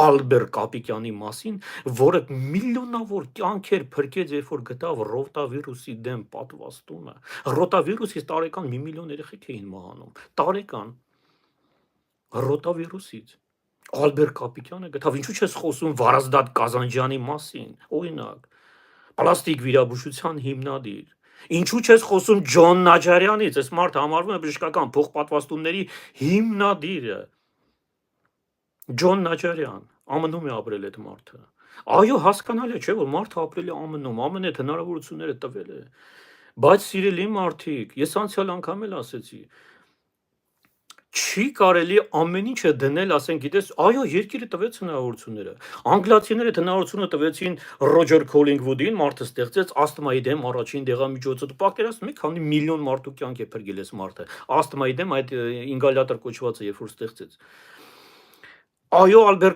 Ալբեր Կապիկյանի մասին, որը միլիոնավոր կյանքեր փրկեց, երբ որ գտավ ռոտավիրուսի դեմ պատվաստումը։ Ռոտավիրուսից տարեկան 1 միլիոն երեխեք էին մահանում։ Տարեկան ռոտավիրուսից։ Ալբեր Կապիկյանը գտավ, ինչու՞ չես խոսում Վարազդատ Կազանջյանի մասին, օրինակ, պլաստիկ վիրաբուժության հիմնադիր։ Ինչու չես խոսում Ջոն Նաջարյանից, այս մարդը համարվում է բժշկական փոխպատվաստումների հիմնադիրը։ Ջոն Նաջարյան, ԱՄՆ-ում է ապրել այդ մարդը։ Այո, հասկանալի է, չէ՞ որ մարդը ապրել է ԱՄՆ-ում, ԱՄՆ-ն այդ հնարավորությունները տվել է։ Բայց սիրելի մարդիկ, ես անցյալ անգամ էլ ասեցի, չի կարելի ամեն ինչը դնել, ասենք, գիտես, այո, երկիրը տվեց հնարավորությունները։ Անգլիացիները հնարավորությունը տվեցին Ռոջեր Քոլինգվուդին, մարդը ստեղծեց ասթմայի դեմ առաջին դեղամիջոցը։ Դու պատկերացնում եք, քանի միլիոն մարդու կյանք է փրկել այս մարդը։ Ասթմայի դեմ այդ ինգալյատոր կոչվածը երբ որ ստեղծեց։ Այո, Ալբեր